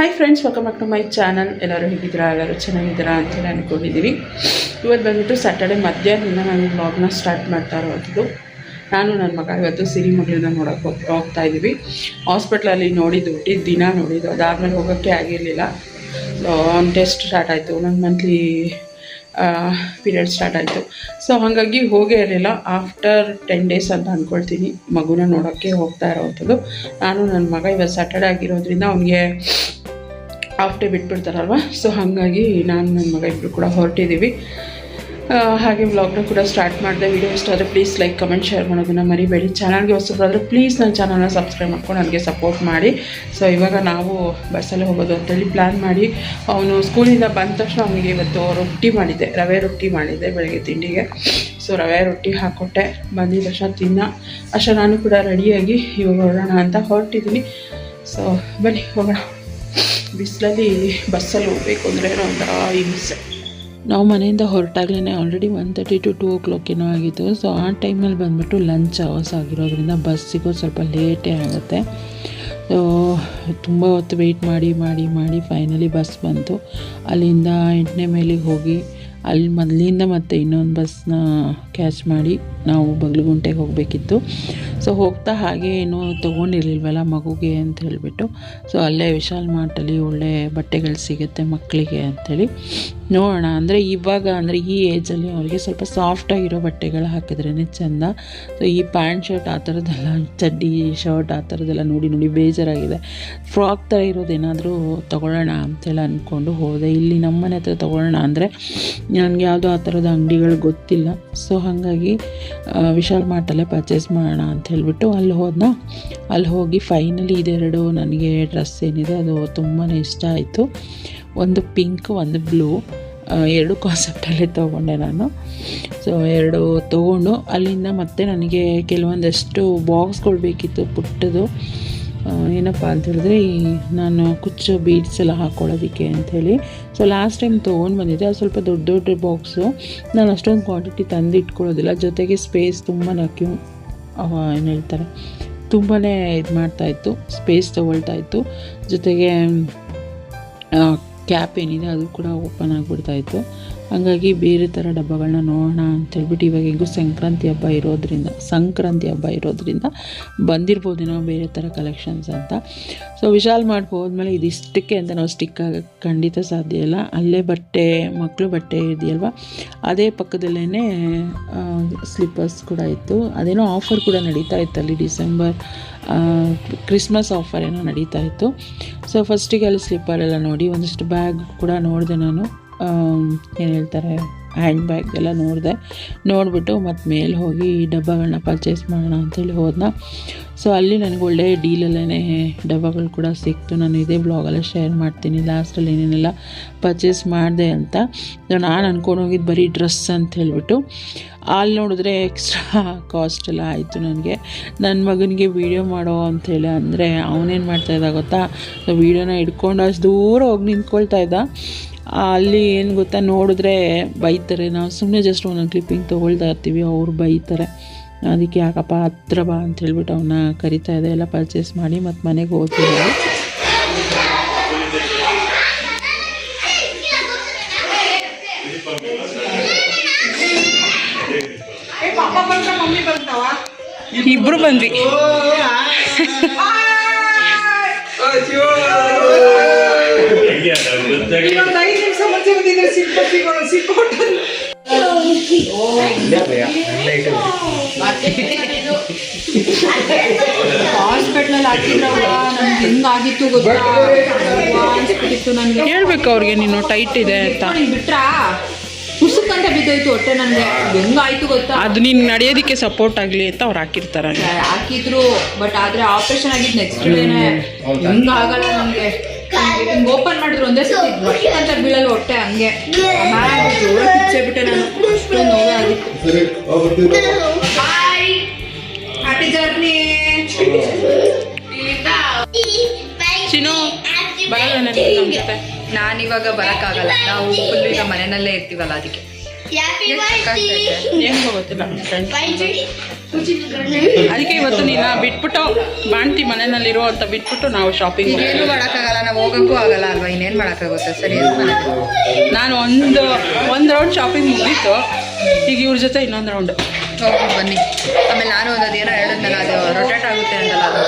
Hi friends, welcome back to my channel. ಎಲ್ಲರೂ ಹೇಗಿದ್ದೀರಾ? ಎಲ್ಲರೂ ಚೆನ್ನಾಗಿದ್ದೀರಾ ಅಂತೇಳಿ ಅಂದ್ಕೊಂಡಿದ್ದೀವಿ. ಇವತ್ತು ಬಂದುಬಿಟ್ಟು ಸ್ಯಾಟರ್ಡೆ ಮಧ್ಯಾಹ್ನದಿಂದ ನಾನು ವ್ಲಾಗ್ನ ಸ್ಟಾರ್ಟ್ ಮಾಡ್ತಾ ಇರೋದು. ನಾನು ನನ್ನ ಮಗ ಇವತ್ತು ಸಿರಿ ಮಗಳನ್ನ ನೋಡೋಕೆ ಹೋಗ್ತಾ ಇದ್ದೀವಿ. ಹಾಸ್ಪಿಟ್ಲಲ್ಲಿ ನೋಡಿದ್ದು ದಿನ ನೋಡಿದ್ದು, ಅದಾದಮೇಲೆ ಹೋಗೋಕ್ಕೆ ಆಗಿರಲಿಲ್ಲ. ಒಂದು ಟೆಸ್ಟ್ ಸ್ಟಾರ್ಟ್ ಆಯಿತು, ನನ್ನ ಮಂತ್ಲಿ ಪೀರಿಯಡ್ ಸ್ಟಾರ್ಟ್ ಆಯಿತು. ಸೊ ಹಾಗಾಗಿ ಹೋಗೇ ಇರಲಿಲ್ಲ. ಆಫ್ಟರ್ 10 days ಅಂತ ಅಂದ್ಕೊಳ್ತೀನಿ ಮಗುನ ನೋಡೋಕ್ಕೆ ಹೋಗ್ತಾ ಇರೋವಂಥದ್ದು. ನಾನು ನನ್ನ ಮಗ ಇವತ್ತು ಸ್ಯಾಟರ್ಡೆ ಆಗಿರೋದ್ರಿಂದ ಅವನಿಗೆ ಹಾಫ್ ಡೇ ಬಿಟ್ಬಿಡ್ತಾರಲ್ವ. ಸೊ ಹಾಗಾಗಿ ನಾನು ನನ್ನ ಮಗ ಇಬ್ಬರು ಕೂಡ ಹೊರಟಿದ್ದೀವಿ. ಹಾಗೆ ವ್ಲಾಗ್ನ ಕೂಡ ಸ್ಟಾರ್ಟ್ ಮಾಡಿದೆ. ವಿಡಿಯೋ ಇಷ್ಟ ಆದರೆ ಪ್ಲೀಸ್ ಲೈಕ್, ಕಮೆಂಟ್, ಶೇರ್ ಮಾಡೋದನ್ನು ಮರಿಬೇಡಿ. ಚಾನಲ್ಗೆ ಹೊಸಬರಾದರೆ ಪ್ಲೀಸ್ ನನ್ನ ಚಾನಲ್ನ ಸಬ್ಸ್ಕ್ರೈಬ್ ಮಾಡ್ಕೊಂಡು ನನಗೆ ಸಪೋರ್ಟ್ ಮಾಡಿ. ಸೊ ಇವಾಗ ನಾವು ಬಸ್ಸಲ್ಲಿ ಹೋಗೋದು ಅಂತೇಳಿ ಪ್ಲ್ಯಾನ್ ಮಾಡಿ, ಅವನು ಸ್ಕೂಲಿಂದ ಬಂದ ತಕ್ಷಣ ಅವನಿಗೆ ಇವತ್ತು ರೊಟ್ಟಿ ಮಾಡಿದ್ದೆ, ರವೆ ರೊಟ್ಟಿ ಮಾಡಿದ್ದೆ ಬೆಳಗ್ಗೆ ತಿಂಡಿಗೆ. ಸೊ ರವೆ ರೊಟ್ಟಿ ಹಾಕ್ಕೊಟ್ಟೆ. ಬಂದಿದ್ದ ತಕ್ಷಣ ತಿನ್ನ ಅಷ್ಟೇ ನಾನು ಕೂಡ ರೆಡಿಯಾಗಿ ಇವಾಗ ಹೊರಡೋಣ ಅಂತ ಹೊರಟಿದ್ದೀನಿ. ಸೊ ಬನ್ನಿ ಹೋಗೋಣ. ಬಿಸಿಲಲ್ಲಿ ಬಸ್ಸಲ್ಲಿ ಹೋಗಬೇಕು ಅಂದರೆ ಒಂಥರ ಹಿಂಸೆ. ನಾವು ಮನೆಯಿಂದ ಹೊರಟಾಗ್ಲೇ ಆಲ್ರೆಡಿ 1:30 to 2 o'clock ಏನೋ ಆಗಿತ್ತು. ಸೊ ಆ ಟೈಮಲ್ಲಿ ಬಂದುಬಿಟ್ಟು ಲಂಚ್ ಅವರ್ಸ್ ಆಗಿರೋದ್ರಿಂದ ಬಸ್ ಸಿಗೋದು ಸ್ವಲ್ಪ ಲೇಟೇ ಆಗುತ್ತೆ. ಸೊ ತುಂಬ ಹೊತ್ತು ವೆಯ್ಟ್ ಮಾಡಿ ಫೈನಲಿ ಬಸ್ ಬಂತು. ಅಲ್ಲಿಂದ 8ನೇ ಮೈಲಿಗೆ ಹೋಗಿ ಅಲ್ಲಿ ಮೊದಲಿಂದ ಮತ್ತೆ ಇನ್ನೊಂದು ಬಸ್ನ ಕ್ಯಾಚ್ ಮಾಡಿ ನಾವು ಬಗಲಗುಂಟೆಗೆ ಹೋಗಬೇಕಿತ್ತು. ಸೊ ಹೋಗ್ತಾ ಹಾಗೆ ಏನೂ ತೊಗೊಂಡಿರಲಿಲ್ವಲ್ಲ ಮಗುಗೆ ಅಂತ ಹೇಳಿಬಿಟ್ಟು, ಸೊ ಅಲ್ಲೇ ವಿಶಾಲ್ ಮಾರ್ಟಲ್ಲಿ ಒಳ್ಳೆ ಬಟ್ಟೆಗಳು ಸಿಗುತ್ತೆ ಮಕ್ಕಳಿಗೆ ಅಂಥೇಳಿ ನೋಡೋಣ. ಅಂದರೆ ಇವಾಗ ಅಂದರೆ ಈ ಏಜಲ್ಲಿ ಅವರಿಗೆ ಸ್ವಲ್ಪ ಸಾಫ್ಟಾಗಿರೋ ಬಟ್ಟೆಗಳು ಹಾಕಿದ್ರೇ ಚೆಂದ. ಸೊ ಈ ಪ್ಯಾಂಟ್ ಶರ್ಟ್ ಆ ಥರದ್ದೆಲ್ಲ, ಚಡ್ಡಿ ಶರ್ಟ್ ಆ ಥರದ್ದೆಲ್ಲ ನೋಡಿ ಬೇಜಾರಾಗಿದೆ. ಫ್ರಾಕ್ ಥರ ಇರೋದೇನಾದರೂ ತೊಗೊಳ್ಳೋಣ ಅಂತೇಳಿ ಅಂದ್ಕೊಂಡು ಹೋದೆ. ಇಲ್ಲಿ ನಮ್ಮ ಮನೆ ಹತ್ರ ತೊಗೊಳ್ಳೋಣ ಅಂದರೆ ನನಗೆ ಯಾವುದೋ ಆ ಥರದ ಅಂಗಡಿಗಳು ಗೊತ್ತಿಲ್ಲ. ಸೊ ಹಾಗಾಗಿ ವಿಶಾಲ್ ಮಾರ್ಟಲ್ಲೇ ಪರ್ಚೇಸ್ ಮಾಡೋಣ ಅಂತ ಹೇಳಿಬಿಟ್ಟು ಅಲ್ಲಿ ಹೋಗಿ ಫೈನಲಿ ಇದೆರಡು ನನಗೆ ಡ್ರೆಸ್ ಏನಿದೆ ಅದು ತುಂಬಾ ಇಷ್ಟ ಆಯಿತು. ಒಂದು ಪಿಂಕ್, ಒಂದು ಬ್ಲೂ, ಎರಡು ಕಾನ್ಸೆಪ್ಟಲ್ಲೇ ತೊಗೊಂಡೆ ನಾನು. ಸೊ ಎರಡು ತೊಗೊಂಡು ಅಲ್ಲಿಂದ ಮತ್ತೆ ನನಗೆ ಕೆಲವೊಂದಷ್ಟು ಬಾಕ್ಸ್ಗಳು ಬೇಕಿತ್ತು ಪುಟ್ಟದು. ಏನಪ್ಪ ಅಂತ ಹೇಳಿದ್ರೆ ನಾನು ಕುಚ್ಚು ಬೀಡ್ಸ್ ಎಲ್ಲ ಹಾಕ್ಕೊಳ್ಳೋದಕ್ಕೆ ಅಂಥೇಳಿ. ಸೊ ಲಾಸ್ಟ್ ಟೈಮ್ ತೊಗೊಂಡು ಬಂದಿದ್ದೆ, ಅದು ಸ್ವಲ್ಪ ದೊಡ್ಡ ಬಾಕ್ಸು. ನಾನು ಅಷ್ಟೊಂದು ಕ್ವಾಂಟಿಟಿ ತಂದು ಇಟ್ಕೊಳ್ಳೋದಿಲ್ಲ. ಜೊತೆಗೆ ಸ್ಪೇಸ್ ತುಂಬಾ ಏನು ಹೇಳ್ತಾರೆ, ತುಂಬಾ ಇದು ಮಾಡ್ತಾಯಿತ್ತು, ಸ್ಪೇಸ್ ತೊಗೊಳ್ತಾಯಿತ್ತು. ಜೊತೆಗೆ ಕ್ಯಾಪ್ ಏನಿದೆ ಅದು ಕೂಡ ಓಪನ್ ಆಗಿಬಿಡ್ತಾಯಿತ್ತು. ಹಾಗಾಗಿ ಬೇರೆ ಥರ ಡಬ್ಬಗಳನ್ನ ನೋಡೋಣ ಅಂತೇಳ್ಬಿಟ್ಟು ಇವಾಗ ಹೆಂಗೂ ಸಂಕ್ರಾಂತಿ ಹಬ್ಬ ಇರೋದ್ರಿಂದ ಬಂದಿರ್ಬೋದೇನೋ ಬೇರೆ ಥರ ಕಲೆಕ್ಷನ್ಸ್ ಅಂತ. ಸೊ ವಿಶಾಲ್ ಮಾರ್ಟ್ ಹೋದ್ಮೇಲೆ ಇದಿಷ್ಟಕ್ಕೆ ಅಂತ ನಾವು ಸ್ಟಿಕ್ ಆಗೋಕ್ಕೆ ಖಂಡಿತ ಸಾಧ್ಯ ಇಲ್ಲ. ಅಲ್ಲೇ ಮಕ್ಕಳು ಬಟ್ಟೆ ಇದೆಯಲ್ವ, ಅದೇ ಪಕ್ಕದಲ್ಲೇ ಸ್ಲಿಪ್ಪರ್ಸ್ ಕೂಡ ಇತ್ತು. ಅದೇನೋ ಆಫರ್ ಕೂಡ ನಡೀತಾ ಇತ್ತು ಅಲ್ಲಿ, ಡಿಸೆಂಬರ್ ಕ್ರಿಸ್ಮಸ್ ಆಫರ್ ಏನೋ ನಡೀತಾ ಇತ್ತು. ಸೊ ಫಸ್ಟಿಗೆ ಅಲ್ಲಿ ಸ್ಲಿಪ್ಪರೆಲ್ಲ ನೋಡಿ ಒಂದಷ್ಟು ಬ್ಯಾಗ್ ಕೂಡ ನೋಡಿದೆ ನಾನು. ಏನು ಹೇಳ್ತಾರೆ, ಹ್ಯಾಂಡ್ ಬ್ಯಾಗ್ ಎಲ್ಲ ನೋಡಿಬಿಟ್ಟು ಮತ್ತು ಮೇಲೆ ಹೋಗಿ ಡಬ್ಬಗಳನ್ನ ಪರ್ಚೇಸ್ ಮಾಡೋಣ ಅಂಥೇಳಿ ಹೋದ್ನ. ಸೊ ಅಲ್ಲಿ ನನಗೆ ಒಳ್ಳೆ ಡೀಲಲ್ಲೇ ಡಬ್ಬಗಳು ಕೂಡ ಸಿಕ್ತು. ನಾನು ಇದೇ ಬ್ಲಾಗಲ್ಲೇ ಶೇರ್ ಮಾಡ್ತೀನಿ ಲಾಸ್ಟಲ್ಲಿ ಏನೇನೆಲ್ಲ ಪರ್ಚೇಸ್ ಮಾಡಿದೆ ಅಂತ. ನಾನು ಅಂದ್ಕೊಂಡು ಹೋಗಿದ್ದು ಬರೀ ಡ್ರೆಸ್ ಅಂತ ಹೇಳಿಬಿಟ್ಟು ಅಲ್ಲಿ ನೋಡಿದ್ರೆ ಎಕ್ಸ್ಟ್ರಾ ಕಾಸ್ಟ್ ಎಲ್ಲ ಆಯಿತು ನನಗೆ. ನನ್ನ ಮಗನಿಗೆ ವೀಡಿಯೋ ಮಾಡೋ ಅಂಥೇಳಿ ಅಂದರೆ ಅವನೇನು ಮಾಡ್ತಾಯಿದ್ದ ಗೊತ್ತಾ, ವೀಡಿಯೋನ ಹಿಡ್ಕೊಂಡು ಅಷ್ಟು ದೂರ ಹೋಗಿ ನಿಂತ್ಕೊಳ್ತಾ ಇದ್ದ. ಅಲ್ಲಿ ಏನು ಗೊತ್ತಾ, ನೋಡಿದ್ರೆ ಬೈತಾರೆ. ನಾವು ಸುಮ್ಮನೆ ಜಸ್ಟ್ ಒಂದೊಂದು ಕ್ಲಿಪ್ಪಿಂಗ್ ತೊಗೊಳ್ತಾ ಇರ್ತೀವಿ, ಅವ್ರು ಬೈತಾರೆ. ಅದಕ್ಕೆ ಯಾಕಪ್ಪ ಹತ್ರ ಬಾ ಅಂತ ಹೇಳ್ಬಿಟ್ಟು ಅವನ್ನ ಕರಿತಾ ಇದೆ. ಎಲ್ಲ ಪರ್ಚೇಸ್ ಮಾಡಿ ಮತ್ತು ಮನೆಗೆ ಹೋಗ್ತಿದ್ದಾರೆ. ಇಬ್ರು ಬಂದ್ವಿ. ಹಾಸ್ಪಿಟ್ಲಲ್ಲಿ ಹಾಕಿದ್ರವ ನನ್ಗೆ ಹೆಂಗಾಗಿತ್ತು ಗೊತ್ತಾ ಅನ್ಸ್ಬಿಟ್ಟಿತ್ತು ನನಗೆ. ಹೇಳ್ಬೇಕು ಅವ್ರಿಗೆ ನೀನು ಟೈಟ್ ಇದೆ ಅಂತ. ಬಿಟ್ರಾ ಉಸುಕ್ಕಂತ ಬಿದ್ದೋಯ್ತು ಹೊಟ್ಟೆ ನನಗೆ. ಹೆಂಗಾಯ್ತು ಗೊತ್ತಾ, ಅದು ನೀನು ನಡೆಯೋದಕ್ಕೆ ಸಪೋರ್ಟ್ ಆಗಲಿ ಅಂತ ಅವ್ರು ಹಾಕಿದ್ರು. ಬಟ್ ಆದರೆ ಆಪ್ರೇಷನ್ ಆಗಿದ್ದು ನೆಕ್ಸ್ಟ್ ಡೇನೆ. ಹೆಂಗಾಗಲ್ಲ ನನಗೆ. ಹಿಂಗೆ ಓಪನ್ ಮಾಡಿದ್ರು ಒಂದೇ ಸತಿ ಅಂತ ಬೀಳಲ್ಲ ಹೊಟ್ಟೆ, ಹಂಗೆ ಜೋರ ಕಿಚ್ಚೆ ಬಿಟ್ಟೆ ನಾನು. ಅಷ್ಟು ನೋವೇ ಆಗಿತ್ತು. Happy journey. ನಾನಿವಾಗ ಬರೋಕ್ಕಾಗಲ್ಲ, ನಾವು ಫುಲ್ ಈಗ ಮನೆಯಲ್ಲೇ ಇರ್ತೀವಲ್ಲ, ಅದಕ್ಕೆ ಏನು ಗೊತ್ತಿಲ್ಲ. ಅದಕ್ಕೆ ಇವತ್ತು ನೀನು ಬಿಟ್ಬಿಟ್ಟು ಬಾಣ್ತಿ ಮನೆಯಲ್ಲಿರೋ ಅಂತ ಬಿಟ್ಬಿಟ್ಟು ನಾವು ಶಾಪಿಂಗ್ ಏನು ಮಾಡೋಕ್ಕಾಗಲ್ಲ, ನಾವು ಹೋಗೋಕ್ಕೂ ಆಗಲ್ಲ ಅಲ್ವಾ, ಇನ್ನೇನು ಮಾಡೋಕ್ಕಾಗುತ್ತೆ. ಸರಿ ನಾನು ಒಂದು ರೌಂಡ್ ಶಾಪಿಂಗ್ ಮುಗೀತು, ಈಗ ಇವ್ರ ಜೊತೆ ಇನ್ನೊಂದು ರೌಂಡು. ಬನ್ನಿ. ಆಮೇಲೆ ನಾನು ಒಂದು ಏನೋ ಹೇಳಿದ್ನಲ್ಲ, ಅದು ರೊಟೇಟ್ ಆಗುತ್ತೆ ಅಂತಲ್ಲ, ಅದು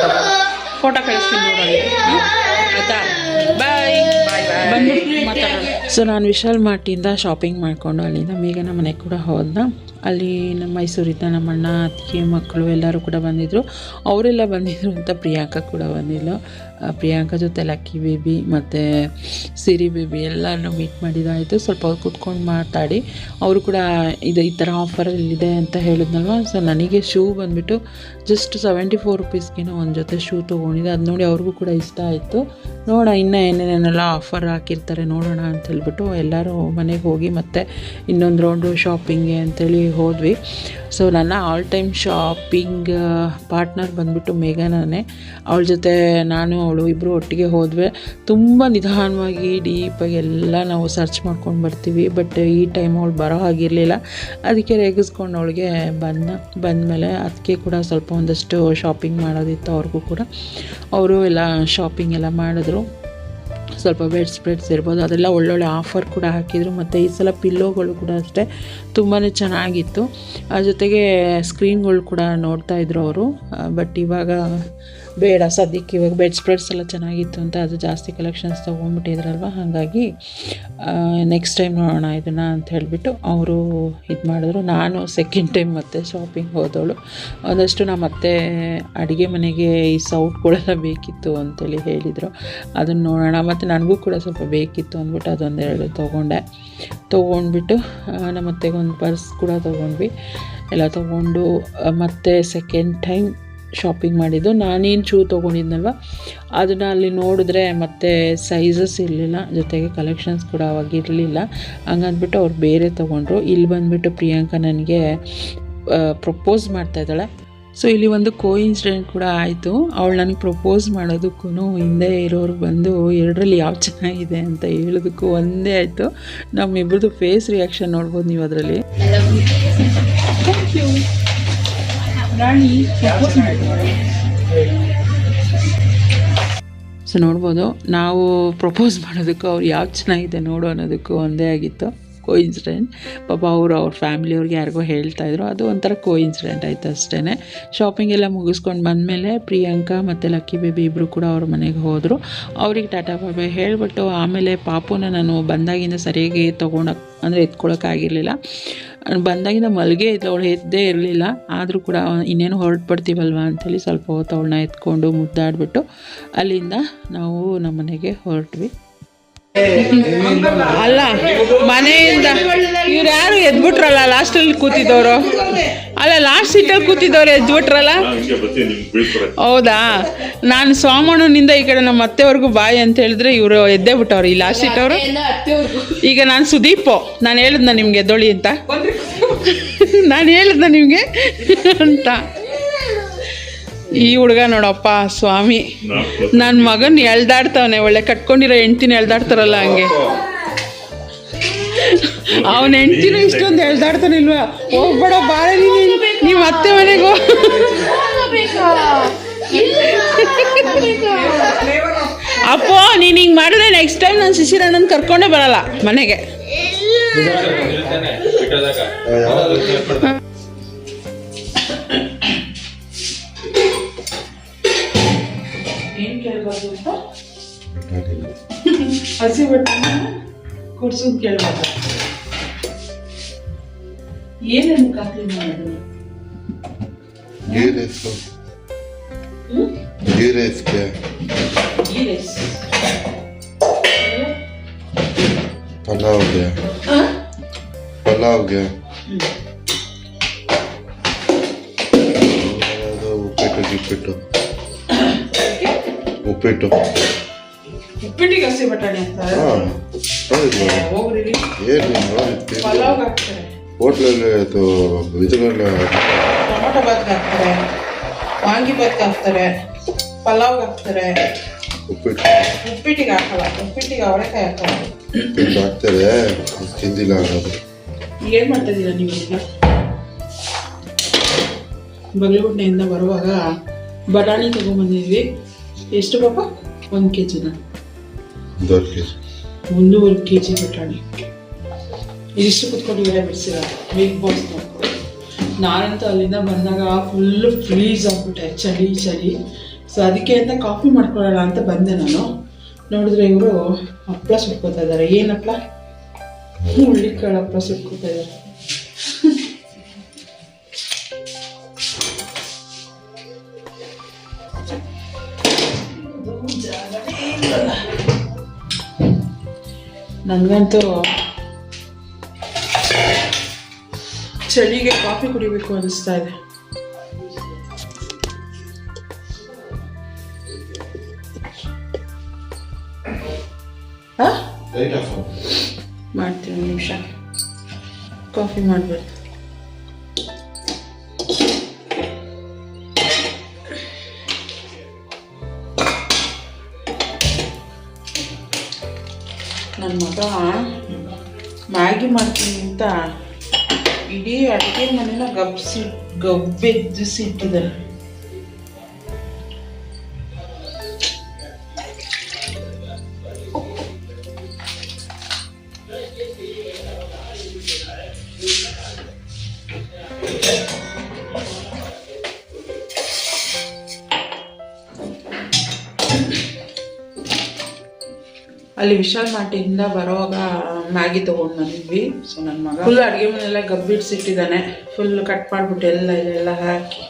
ಫೋಟೋ ಕಳಿಸ್ತೀನಿ ನೋಡೋಣ. ಆಯಿತಾ, ಬಾಯ್ ಬಾಯ್ ಬಾಯ್, ಬಂದ್ಬಿಟ್ಟು ಮಾತಾಡೋಣ. ಸೊ ನಾನು ವಿಶಾಲ್ ಮಾರ್ಟಿಂದ ಶಾಪಿಂಗ್ ಮಾಡಿಕೊಂಡು ಅಲ್ಲಿಂದ ಮೇಘನ ಮನೆಗೆ ಕೂಡ ಹೋದ. ಅಲ್ಲಿ ನಮ್ಮ ಮೈಸೂರಿಂದ ನಮ್ಮ ಅಣ್ಣ, ಅತ್ತಿಗೆ, ಮಕ್ಕಳು ಎಲ್ಲರೂ ಕೂಡ ಬಂದಿದ್ದರು. ಅವರೆಲ್ಲ ಬಂದಿದ್ದರು ಅಂತ ಪ್ರಿಯಾಂಕಾ ಕೂಡ ಬಂದಿಲ್ಲ. ಪ್ರಿಯಾಂಕಾ ಜೊತೆ ಲಕ್ಕಿ ಬೇಬಿ ಮತ್ತು ಸಿರಿ ಬೇಬಿ ಎಲ್ಲರೂ ಮೀಟ್ ಮಾಡಿದ್ದಾಯಿತು. ಸ್ವಲ್ಪ ಅವ್ರು ಕೂತ್ಕೊಂಡು ಮಾತಾಡಿ ಅವರು ಕೂಡ ಈ ಥರ ಆಫರಲ್ಲಿದೆ ಅಂತ ಹೇಳಿದ್ನಲ್ವ. ಸೊ ನನಗೆ ಶೂ ಬಂದುಬಿಟ್ಟು ಜಸ್ಟ್ 74 ರುಪೀಸ್ಗೇನೋ ಒಂದು ಜೊತೆ ಶೂ ತೊಗೊಂಡಿದ್ದೆ. ಅದು ನೋಡಿ ಅವ್ರಿಗೂ ಕೂಡ ಇಷ್ಟ ಆಯಿತು. ನೋಡೋಣ ಇನ್ನೂ ಏನೇನೆಲ್ಲ ಆಫರ್ ಹಾಕಿರ್ತಾರೆ ನೋಡೋಣ ಅಂತ ಹೇಳ್ಬಿಟ್ಟು ಎಲ್ಲರೂ ಮನೆಗೆ ಹೋಗಿ ಮತ್ತೆ ಇನ್ನೊಂದು ರೌಂಡು ಶಾಪಿಂಗ್ಗೆ ಅಂತೇಳಿ ಹೋದ್ವಿ. ಸೊ ನನ್ನ ಆಲ್ ಟೈಮ್ ಶಾಪಿಂಗ್ ಪಾರ್ಟ್ನರ್ ಬಂದುಬಿಟ್ಟು ಮೇಘನೇ. ಅವಳ ಜೊತೆ ನಾನು ಅವಳು ಇಬ್ಬರು ಒಟ್ಟಿಗೆ ಹೋದ್ವಿ. ತುಂಬ ನಿಧಾನವಾಗಿ ಡೀಪಾಗಿ ಎಲ್ಲ ನಾವು ಸರ್ಚ್ ಮಾಡ್ಕೊಂಡು ಬರ್ತೀವಿ. ಬಟ್ ಈ ಟೈಮ್ ಅವಳು ಬರೋ ಹಾಗಿರಲಿಲ್ಲ, ಅದಕ್ಕೆ ರೇಗಿಸ್ಕೊಂಡು ಅವಳಿಗೆ ಬಂದಮೇಲೆ ಅದಕ್ಕೆ ಕೂಡ ಸ್ವಲ್ಪ ಒಂದಷ್ಟು ಶಾಪಿಂಗ್ ಮಾಡೋದಿತ್ತು. ಅವ್ರಿಗೂ ಕೂಡ ಅವರು ಎಲ್ಲ ಶಾಪಿಂಗ್ ಎಲ್ಲ ಮಾಡಿದ್ರು. ಸ್ವಲ್ಪ ಬೆಡ್ ಸ್ಪ್ರೆಡ್ಸ್ ಇರ್ಬೋದು, ಅದೆಲ್ಲ ಒಳ್ಳೊಳ್ಳೆ ಆಫರ್ ಕೂಡ ಹಾಕಿದರು. ಮತ್ತು ಈ ಸಲ ಪಿಲ್ಲೋಗಳು ಕೂಡ ಅಷ್ಟೇ ತುಂಬಾ ಚೆನ್ನಾಗಿತ್ತು. ಅದ್ರ ಜೊತೆಗೆ ಸ್ಕ್ರೀನ್ಗಳು ಕೂಡ ನೋಡ್ತಾಯಿದ್ರು ಅವರು. ಬಟ್ ಇವಾಗ ಬೇಡ ಸದ್ಯಕ್ಕೆ, ಇವಾಗ ಬೆಡ್ ಸ್ಪ್ರೆಡ್ಸ್ ಎಲ್ಲ ಚೆನ್ನಾಗಿತ್ತು ಅಂತ ಅದು ಜಾಸ್ತಿ ಕಲೆಕ್ಷನ್ಸ್ ತೊಗೊಂಡ್ಬಿಟ್ಟಿದ್ರಲ್ವ, ಹಾಗಾಗಿ ನೆಕ್ಸ್ಟ್ ಟೈಮ್ ನೋಡೋಣ ಇದನ್ನು ಅಂತ ಹೇಳಿಬಿಟ್ಟು ಅವರು ಇದು ಮಾಡಿದ್ರು. ನಾನು ಸೆಕೆಂಡ್ ಟೈಮ್ ಮತ್ತೆ ಶಾಪಿಂಗ್ ಹೋದವಳು. ಒಂದಷ್ಟು ನಮ್ಮ ಮತ್ತೆ ಅಡುಗೆ ಮನೆಗೆ ಈ ಸೌಟ್ಗಳೆಲ್ಲ ಬೇಕಿತ್ತು ಅಂತೇಳಿ ಹೇಳಿದರು, ಅದನ್ನು ನೋಡೋಣ. ಮತ್ತು ನನಗೂ ಕೂಡ ಸ್ವಲ್ಪ ಬೇಕಿತ್ತು ಅಂದ್ಬಿಟ್ಟು ಅದೊಂದೆರಡು ತೊಗೊಂಡ್ಬಿಟ್ಟು ನಮ್ಮ ಅತ್ತೆಗೆ ಒಂದು ಪರ್ಸ್ ಕೂಡ ತೊಗೊಂಡ್ವಿ. ಎಲ್ಲ ತೊಗೊಂಡು ಮತ್ತೆ ಸೆಕೆಂಡ್ ಟೈಮ್ ಶಾಪಿಂಗ್ ಮಾಡಿದ್ದು. ನಾನೇನು ಶೂ ತೊಗೊಂಡಿದ್ನಲ್ವ ಅದನ್ನು ಅಲ್ಲಿ ನೋಡಿದ್ರೆ ಮತ್ತೆ ಸೈಜಸ್ ಇರಲಿಲ್ಲ, ಜೊತೆಗೆ ಕಲೆಕ್ಷನ್ಸ್ ಕೂಡ ಅವಾಗ ಇರಲಿಲ್ಲ. ಹಂಗಂದ್ಬಿಟ್ಟು ಅವ್ರು ಬೇರೆ ತೊಗೊಂಡ್ರು. ಇಲ್ಲಿ ಬಂದುಬಿಟ್ಟು ಪ್ರಿಯಾಂಕಾ ನನಗೆ ಪ್ರಪೋಸ್ ಮಾಡ್ತಾಯಿದ್ದಾಳೆ. ಸೊ ಇಲ್ಲಿ ಒಂದು ಕೋಇನ್ಸಿಡೆಂಟ್ ಕೂಡ ಆಯಿತು. ಅವಳು ನನಗೆ ಪ್ರಪೋಸ್ ಮಾಡೋದಕ್ಕೂ ಹಿಂದೆ ಇರೋರು ಬಂದು ಎರಡರಲ್ಲಿ ಯಾವ ಚೆನ್ನಾಗಿದೆ ಅಂತ ಹೇಳೋದಕ್ಕೂ ಒಂದೇ ಆಯಿತು. ನಮ್ಮಿಬ್ಬರದು ಫೇಸ್ ರಿಯಾಕ್ಷನ್ ನೋಡ್ಬೋದು ನೀವು ಅದರಲ್ಲಿ. Thank you Rani. ಸೊ ನೋಡ್ಬೋದು, ನಾವು ಪ್ರಪೋಸ್ ಮಾಡೋದಕ್ಕೂ ಅವ್ರು ಯಾವ್ದು ಚೆನ್ನಾಗಿದೆ ನೋಡು ಅನ್ನೋದಕ್ಕೂ ಒಂದೇ ಆಗಿತ್ತು. ಕೋಇನ್ಸಿಡೆಂಟ್. ಪಾಪ ಅವ್ರ ಫ್ಯಾಮಿಲಿಯವ್ರಿಗೆ ಯಾರಿಗೋ ಹೇಳ್ತಾಯಿದ್ರು, ಅದು ಒಂಥರ ಕೋಇನ್ಸಿಡೆಂಟ್ ಆಯಿತು ಅಷ್ಟೇ. ಶಾಪಿಂಗ್ ಎಲ್ಲ ಮುಗಿಸ್ಕೊಂಡು ಬಂದಮೇಲೆ ಪ್ರಿಯಾಂಕಾ ಮತ್ತು ಲಕ್ಕಿ ಬೇಬಿ ಇಬ್ಬರು ಕೂಡ ಅವ್ರ ಮನೆಗೆ ಹೋದರು. ಅವ್ರಿಗೆ ಟಾಟಾ ಬಾಬೆ ಹೇಳಿಬಿಟ್ಟು ಆಮೇಲೆ ಪಾಪುನ ನಾನು ಬಂದಾಗಿಂದ ಸರಿಯಾಗಿ ಎತ್ಕೊಳ್ಳೋಕ್ಕಾಗಿರಲಿಲ್ಲ. ಬಂದಾಗಿಂದ ಮಲ್ಗೆ ಇತ್ತು, ಅವಳು ಎದ್ದೇ ಇರಲಿಲ್ಲ. ಆದರೂ ಕೂಡ ಇನ್ನೇನು ಹೊರಟ್ಬಿಡ್ತೀವಲ್ವ ಅಂಥೇಳಿ ಸ್ವಲ್ಪ ಹೊತ್ತು ಅವಳನ್ನ ಎತ್ಕೊಂಡು ಮುದ್ದಾಡಿಬಿಟ್ಟು ಅಲ್ಲಿಂದ ನಾವು ನಮ್ಮ ಮನೆಗೆ ಹೊರಟ್ವಿ. ಅಲ್ಲ ಮನೆಯಿಂದ ಇವ್ರು ಯಾರು ಎದ್ಬಿಟ್ರಲ್ಲ ಲಾಸ್ಟಲ್ಲಿ ಕೂತಿದ್ದವರು, ಅಲ್ಲ ಲಾಸ್ಟ್ ಸೀಟಲ್ಲಿ ಕೂತಿದ್ದವ್ರು ಎದ್ಬಿಟ್ರಲ್ಲ. ಹೌದಾ, ನಾನು ಸೋಮಣ್ಣನಿಂದ ಈ ಕಡೆ ನಮ್ಮ ಅತ್ತೆವರೆಗೂ ಬಾಯ್ ಅಂತ ಹೇಳಿದ್ರೆ ಇವರು ಎದ್ದೇ ಬಿಟ್ಟವ್ರು ಈ ಲಾಸ್ಟ್ ಸೀಟವರು. ಈಗ ನಾನು ಸುದೀಪು, ನಾನು ಹೇಳಿದ್ನ ನಿಮ್ಗೆ ಎದ್ದೊಳಿ ಅಂತ, ನಾನು ಹೇಳಿದ್ನ ನಿಮಗೆ ಅಂತ. ಈ ಹುಡುಗ ನೋಡಪ್ಪ ಸ್ವಾಮಿ, ನನ್ನ ಮಗನ ಎಳ್ದಾಡ್ತವನೆ, ಒಳ್ಳೆ ಕಟ್ಕೊಂಡಿರೋ ಹೆಂಡ್ತಿನ ಎಳ್ದಾಡ್ತಾರಲ್ಲ ಹಂಗೆ. ಅವನ ಹೆಂಡ್ತಿನೂ ಇಷ್ಟೊಂದು ಎಳ್ದಾಡ್ತಾನಿಲ್ವಾ? ಹೋಗ್ಬೇಡ ಬಾಳ ನಿಮ್ಮ ಅತ್ತೆ ಮನೆಗೂ. ಅಪ್ಪೋ ನೀನು ಹಿಂಗೆ ಮಾಡಿದ್ರೆ ನೆಕ್ಸ್ಟ್ ಟೈಮ್ ನಾನು ಶಿಶಿರಣ್ಣನ ಕರ್ಕೊಂಡೇ ಬರಲ್ಲ ಮನೆಗೆ. ಏನು ಕೇಳ್ಬಾರ್ದು ಅಂತ ಹಸಿ ಬಟ್ಟೆ ಕುಡ್ಸೋದು ಕೇಳ್ಬಾರ್ದು. ಏನೇನು ಕಾಫಿ ಮಾಡೋದು? ಗೀ ರೈಸ್ ಪಲಾವ್ಗೆ ಉಪ್ಪಿಟ್ಟಿಗೆ ಹಸಿ ಬಟಾಣಿ ಅಂತಾರೆ. ಹೋಟ್ಲಲ್ಲಿ ಇದನ್ನೆಲ್ಲ ಟೊಮೊಟೊ ಬಾತ್ಗೆ ಹಾಕ್ತಾರೆ, ವಾಂಗಿ ಬಾತ್ಗೆ ಹಾಕ್ತಾರೆ, ಪಲಾವ್ಗೆ ಹಾಕ್ತಾರೆ, ಉಪ್ಪಿಟ್ಟಿಗೆ ಹಾಕಲ್ಲ. ಉಪ್ಪಿಟ್ಟಿಗೆ ಅವರೆಕಾಯಿ ಹಾಕಲ್ಲ. ಉಪ್ಪಿಟ್ಟು ಹಾಕ್ತಾರೆ, ತಿಂದಿಲ್ಲ ಅನ್ನೋದು. ಏನು ಮಾಡ್ತಾ ಇದ್ದೀರಾ ನೀವು? ಬಗಲಗುಂಟೆಯಿಂದ ಬರುವಾಗ ಬಟಾಣಿ ತೊಗೊಂಬಂದಿದ್ವಿ. ಎಷ್ಟು ಪಾಪ? 1 kg. 1.5 kg ಬಟಾಣಿ. ಇದಿಷ್ಟು ಕುತ್ಕೊಂಡು ಇವರೇ ಬಿಡಿಸಿದ ಬಿಗ್ ಬಾಸ್ ನೋಡ್ಕೊಂಡು. ನಾನಂತೂ ಅಲ್ಲಿಂದ ಬಂದಾಗ ಫುಲ್ಲು ಫ್ರೀಸ್ ಆಗ್ಬಿಟ್ಟೆ, ಚಳಿ. ಸೊ ಅದಕ್ಕೆ ಅಂತ ಕಾಫಿ ಮಾಡ್ಕೊಳ್ಳೋಣ ಅಂತ ಬಂದೆ ನಾನು. ನೋಡಿದ್ರೆ ಇವರು ಹಪ್ಪಳ ಸುಟ್ಕೋತಾ ಇದ್ದಾರೆ. ಏನು ಹಪ್ಪಳ? ಹುಳ್ಳಿಕಾಳು ಹಪ್ಪಳ ಸುಟ್ಕೋತಾ ಇದ್ದಾರೆ. ನನಗಂತೂ ಚಳಿಗೆ ಕಾಫಿ ಕುಡಿಬೇಕು ಅನಿಸ್ತಾ ಇದೆ. ಮಾಡ್ತೀನಿ, 1 ನಿಮಿಷ ಕಾಫಿ ಮಾಡಬೇಕು. ನನ್ನ ಮಗ ಮ್ಯಾಗಿ ಮಾಡ್ತೀನಿ ಅಂತ ಇಡೀ ಅಡುಗೆ ಮನೇನ ಗಬ್ಬೆದ್ದಿಸಿಟ್ಟಿದ್ದಾರೆ. ಅಲ್ಲಿ ವಿಶಾಲ್ ಮಾರ್ಟಿಂದ ಬರೋವಾಗ ಮ್ಯಾಗಿ ತೊಗೊಂಡು ಬಂದಿದ್ವಿ. ಸೊ ನನ್ನ ಮಗ ಫುಲ್ ಅಡುಗೆ ಮನೆಯೆಲ್ಲ ಗಬ್ಬಿಡ್ಸಿಟ್ಟಿದ್ದಾನೆ. ಫುಲ್ ಕಟ್ ಮಾಡಿಬಿಟ್ಟು ಎಲ್ಲ ಹಾಕಿ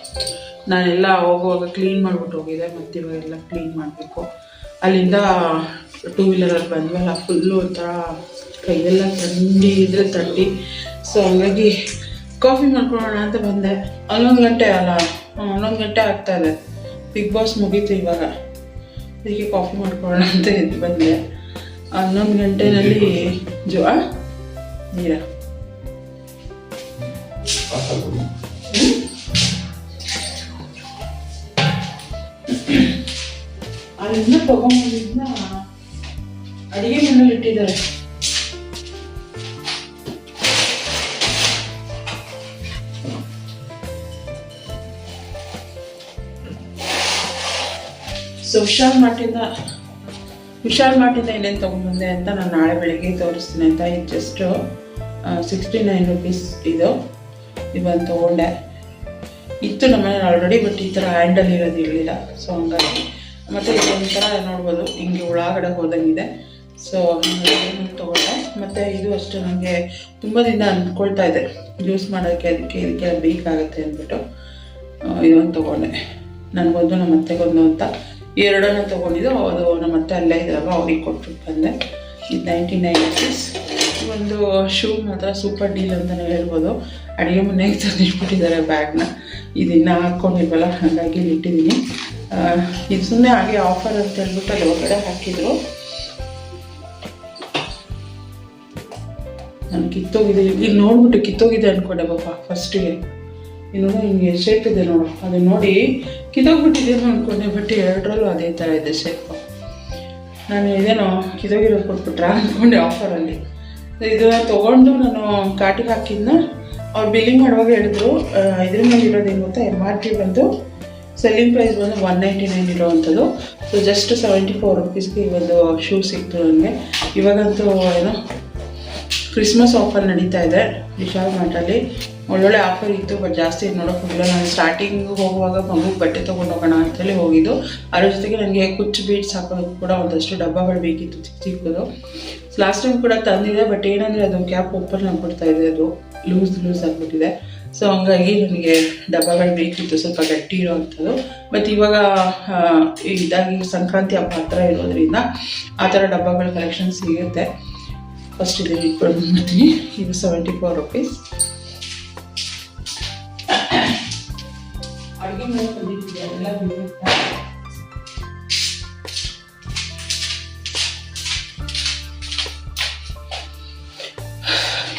ನಾನೆಲ್ಲ ಹೋಗುವಾಗ ಕ್ಲೀನ್ ಮಾಡಿಬಿಟ್ಟು ಹೋಗಿದ್ದೆ. ಮತ್ತು ಇವಾಗೆಲ್ಲ ಕ್ಲೀನ್ ಮಾಡಬೇಕು. ಅಲ್ಲಿಂದ 2 ವೀಲರಲ್ಲಿ ಬಂದ್ವಲ್ಲ, ಫುಲ್ಲು ಒಂಥರ ಕೈಯೆಲ್ಲ ಥಂಡಿ. ಸೊ ಹಂಗಾಗಿ ಕಾಫಿ ಮಾಡ್ಕೊಳ್ಳೋಣ ಅಂತ ಬಂದೆ. 11 ಗಂಟೆ ಅಲ್ಲ, 11 ಗಂಟೆ ಆಗ್ತಾಯಿದೆ. ಬಿಗ್ ಬಾಸ್ ಮುಗೀತು ಇವಾಗ. ಅದಕ್ಕೆ ಕಾಫಿ ಮಾಡ್ಕೊಳ್ಳೋಣ ಅಂತ ಎದ್ದು ಬಂದೆ. 11 ಗಂಟೆನಲ್ಲಿ ನೀರ ಅಲ್ಲಿಂದ ತಗೊಂಬಂದಿದ್ನ ಅಡಿಗೆ ಮನೇಲಿ ಇಟ್ಟಿದ್ದಾರೆ. ಸೊ ವಿಶಾಲ್ ಮಾರ್ಟಿಂದ ಏನೇನು ತೊಗೊಂಡ್ಬಂದೆ ಅಂತ ನಾನು ನಾಳೆ ಬೆಳಿಗ್ಗೆ ತೋರಿಸ್ತೀನಿ ಅಂತ. ಇದು ಜಸ್ಟ್ 69 rupees ಇವತ್ತು ತೊಗೊಂಡೆ. ಇತ್ತು ನಮ್ಮನೇಲಿ ಆಲ್ರೆಡಿ, ಬಟ್ ಈ ಥರ ಹ್ಯಾಂಡಲ್ ಇರೋದು ಇರಲಿಲ್ಲ. ಸೊ ಹಂಗಾಗಿ ಮತ್ತು ಇದೊಂಥರ ನೋಡ್ಬೋದು ಹಿಂಗೆ ಒಳಗಡೆ ಹೋದಂಗಿದೆ. ಸೊ ಹಾಗಾಗಿ ತೊಗೊಂಡೆ. ಮತ್ತು ಇದು ಅಷ್ಟು ನನಗೆ ತುಂಬ ದಿನ ಅಂದ್ಕೊಳ್ತಾ ಇದೆ ಜ್ಯೂಸ್ ಮಾಡೋಕ್ಕೆ, ಇದಕ್ಕೆಲ್ಲ ಬೇಕಾಗುತ್ತೆ ಅಂದ್ಬಿಟ್ಟು ಇದೊಂದು ತೊಗೊಂಡೆ. ನನಗೊಂದು ನಮ್ಮ ಅತ್ತೆಗೊಂದು ಅಂತ 2 ತೊಗೊಂಡಿದ್ದು. ಅದು ನಮ್ಮ ಅತ್ತೆ ಅಲ್ಲೇ ಇದ್ದಾಗ ಅವ್ರಿಗೆ ಕೊಟ್ಬಿಟ್ಟು ಬಂದೆ. ಇದು 99 rupees. ಒಂದು ಶೂ ಮಾತ್ರ ಸೂಪರ್ ಡೀಲ್ ಅಂತಲೇ ಹೇಳ್ಬೋದು. ಅಡುಗೆ ಮನೆಗೆ ತಂದಿಟ್ಬಿಟ್ಟಿದ್ದಾರೆ ಬ್ಯಾಗ್ನ. ಇದನ್ನು ಹಾಕ್ಕೊಂಡಿಲ್ವಲ್ಲ, ಹಾಗಾಗಿ ಇಟ್ಟಿದ್ದೀನಿ. ಇದು ಸುಮ್ಮನೆ ಹಾಗೆ ಆಫರ್ ಅಂತ ಹೇಳ್ಬಿಟ್ಟು ಅಲ್ಲಿ ಹೊರಗಡೆ ಹಾಕಿದ್ರು. ನಾನು ಕಿತ್ತೋಗಿದೆ, ಈಗ ನೋಡ್ಬಿಟ್ಟು ಕಿತ್ತೋಗಿದೆ ಅಂದ್ಕೊಂಡೆ ಪಾಪ ಫಸ್ಟಿಗೆ. ಇನ್ನು ಹಿಂಗೆ ಶೇಪ್ ಇದೆ ನೋಡು, ಅದು ನೋಡಿ ಕಿತ್ತೋಗ್ಬಿಟ್ಟಿದ್ದೇನೋ ಅಂದ್ಕೊಂಡೆ. ಬಟ್ 2ರಲ್ಲೂ ಅದೇ ಥರ ಇದೆ ಶೇಪು. ನಾನು ಇದೇನೋ ಕಿತ್ತೋಗಿರೋದು ಕೊಟ್ಬಿಟ್ರಾ ಅಂದ್ಕೊಂಡೆ ಆಫರಲ್ಲಿ. ಇದನ್ನು ತೊಗೊಂಡು ನಾನು ಕಾಟಿಗೆ ಹಾಕಿದ್ನ. ಅವ್ರು ಬಿಲ್ಲಿಂಗ್ ಮಾಡುವಾಗ ಹೇಳಿದ್ರು ಇದ್ರ ಮೇಲೆ ಇರೋದು ಏನು ಗೊತ್ತಾ, MRP ಬಂದು ಸೆಲ್ಲಿಂಗ್ ಪ್ರೈಸ್ ಬಂದು 199 ಇರೋವಂಥದ್ದು. ಸೊ ಜಸ್ಟ್ 74 rupeesಗೆ ಈ ಒಂದು ಶೂ ಸಿಕ್ತು ನನಗೆ. ಇವಾಗಂತೂ ಏನೋ ಕ್ರಿಸ್ಮಸ್ ಆಫರ್ ನಡೀತಾ ಇದೆ ವಿಶಾಲ್ ಮಾರ್ಟಲ್ಲಿ. ಒಳ್ಳೊಳ್ಳೆ ಆಫರ್ ಇತ್ತು, ಬಟ್ ಜಾಸ್ತಿ ನೋಡೋಕೆ ಹೋಗಿಲ್ಲ. ನಾನು ಸ್ಟಾರ್ಟಿಂಗ್ ಹೋಗುವಾಗ ಮಗುಗೆ ಬಟ್ಟೆ ತೊಗೊಂಡು ಹೋಗೋಣ ಅಂತೇಳಿ ಹೋಗಿದ್ದು. ಅದ್ರ ಜೊತೆಗೆ ನನಗೆ ಕುಚ್ಚು ಬೀಡ್ಸ್ ಹಾಕೋದು ಕೂಡ ಒಂದಷ್ಟು ಡಬ್ಬಗಳು ಬೇಕಿತ್ತು, ಚಿಕ್ಕದು. ಲಾಸ್ಟ್ ಟೈಮ್ ಕೂಡ ತಂದಿದೆ, ಬಟ್ ಏನಂದರೆ ಅದು ಕ್ಯಾಪ್ ಓಪನ್ ಆಗಿಬಿಡ್ತಾ ಇದೆ, ಅದು ಲೂಸ್ ಆಗಿಬಿಟ್ಟಿದೆ. ಸೊ ಹಂಗಾಗಿ ನನಗೆ ಡಬ್ಬಗಳು ಬೇಕಿತ್ತು, ಸ್ವಲ್ಪ ಗಟ್ಟಿ ಇರೋವಂಥದ್ದು. ಮತ್ತು ಇವಾಗ ಇದಾಗಿ ಸಂಕ್ರಾಂತಿ ಹಬ್ಬ ಹತ್ರ ಇರೋದ್ರಿಂದ ಆ ಥರ ಡಬ್ಬಗಳ ಕಲೆಕ್ಷನ್ ಸಿಗುತ್ತೆ. ಫಸ್ಟ್ ಇದನ್ನು ಇಟ್ಕೊಂಡು ಮಾಡ್ತೀನಿ. ಇದು 74 rupees. ಅಡುಗೆ ಮೇಲೆ ಬಂದಿಟ್ಟಿದೆ ಎಲ್ಲ ಬಿಡುತ್ತಾ.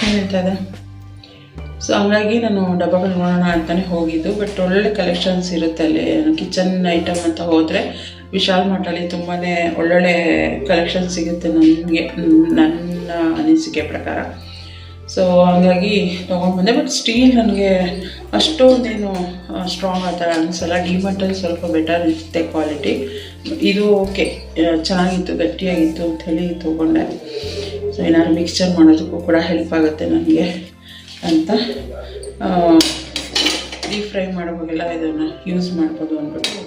ಹೇಳ್ತದೆ. ಸೊ ಹಂಗಾಗಿ ನಾನು ಡಬ್ಬಗಳು ನೋಡೋಣ ಅಂತಲೇ ಹೋಗಿದ್ದು. ಬಟ್ ಒಳ್ಳೊಳ್ಳೆ ಕಲೆಕ್ಷನ್ಸ್ ಇರುತ್ತೆ ಅಲ್ಲಿ. ಕಿಚನ್ ಐಟಮ್ ಅಂತ ಹೋದರೆ ವಿಶಾಲ್ ಮಾರ್ಟಲ್ಲಿ ತುಂಬಾ ಒಳ್ಳೊಳ್ಳೆ ಕಲೆಕ್ಷನ್ ಸಿಗುತ್ತೆ ನನಗೆ, ನನ್ನ ಅನಿಸಿಕೆ ಪ್ರಕಾರ. ಸೊ ಹಾಗಾಗಿ ತೊಗೊಂಡ್ಬಂದೆ. ಬಟ್ ಸ್ಟೀಲ್ ನನಗೆ ಅಷ್ಟೊಂದೇನು ಸ್ಟ್ರಾಂಗ್ ಆ ಥರ ಅನಿಸಲ್ಲ. ಡಿಮಾರ್ಟಲ್ಲಿ ಸ್ವಲ್ಪ ಬೆಟರ್ ಇರುತ್ತೆ ಕ್ವಾಲಿಟಿ. ಇದು ಓಕೆ, ಚೆನ್ನಾಗಿತ್ತು, ಗಟ್ಟಿಯಾಗಿತ್ತು ಅಂಥೇಳಿ ತೊಗೊಂಡೆ. ಸೊ ಏನಾದ್ರು ಮಿಕ್ಸ್ಚರ್ ಮಾಡೋದಕ್ಕೂ ಕೂಡ ಹೆಲ್ಪ್ ಆಗುತ್ತೆ ನನಗೆ ಅಂತ ಡೀಪ್ ಫ್ರೈ ಮಾಡೋವಾಗೆಲ್ಲ ಇದನ್ನು ಯೂಸ್ ಮಾಡ್ಬೋದು ಅಂದ್ಬಿಟ್ಟು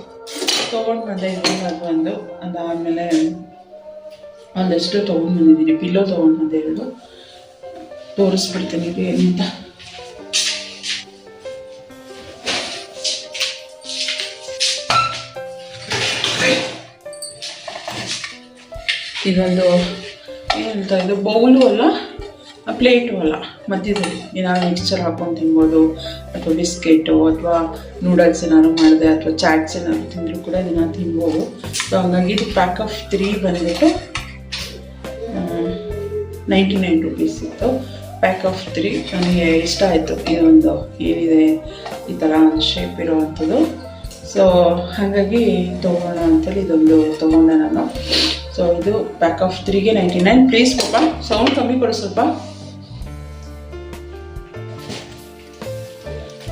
ತೊಗೊಂಡು ಬಂದೆ. ಇದು ಒಂದು ಅದಾದಮೇಲೆ ಒಂದಷ್ಟು ತೊಗೊಂಡು ಬಂದಿದ್ದೀನಿ. ಪಿಲ್ಲೋ ತೊಗೊಂಡು ಬಂದೆ, 2 ತೋರಿಸ್ಬಿಡ್ತೀನಿ ಇದು ಏನಂತ. ಇದೊಂದು ಏನಂತ, ಇದು ಬೌಲು ಅಲ್ಲ, ಪ್ಲೇಟು ಅಲ್ಲ, ಮಧ್ಯದಲ್ಲಿ ಏನಾದ್ರು ಮಿಕ್ಸ್ಚರ್ ಹಾಕೊಂಡು ತಿನ್ಬೋದು, ಅಥವಾ ಬಿಸ್ಕೆಟು ಅಥವಾ ನೂಡಲ್ಸ್ ಏನಾದ್ರು ಮಾಡಿದೆ ಅಥವಾ ಚಾಟ್ಸ್ ಏನಾದ್ರು ತಿಂದರೂ ಕೂಡ ಇದನ್ನು ತಿನ್ಬೋದು. ಸೊ ಹಂಗಾಗಿ ಇದು ಪ್ಯಾಕ್ ಆಫ್ 3 ಬಂದ್ಬಿಟ್ಟು 99 ರುಪೀಸ್ ಇತ್ತು. ಪ್ಯಾಕ್ ಆಫ್ 3 ನನಗೆ ಇಷ್ಟ ಆಯಿತು. ಇದೊಂದು ಏನಿದೆ ಈ ಥರ ಒಂದು ಶೇಪ್ ಇರೋವಂಥದ್ದು. ಸೊ ಹಾಗಾಗಿ ತೊಗೋಣ ಅಂತೇಳಿ ಇದೊಂದು ತೊಗೊಂಡೆ ನಾನು. ಸೊ ಇದು ಪ್ಯಾಕ್ ಆಫ್ 3ಗೆ 99. ಪ್ಲೀಸ್ ಪಾಪ ಸೌಂಡ್ ಕಮ್ಮಿ ಕೊಡು ಸ್ವಲ್ಪ.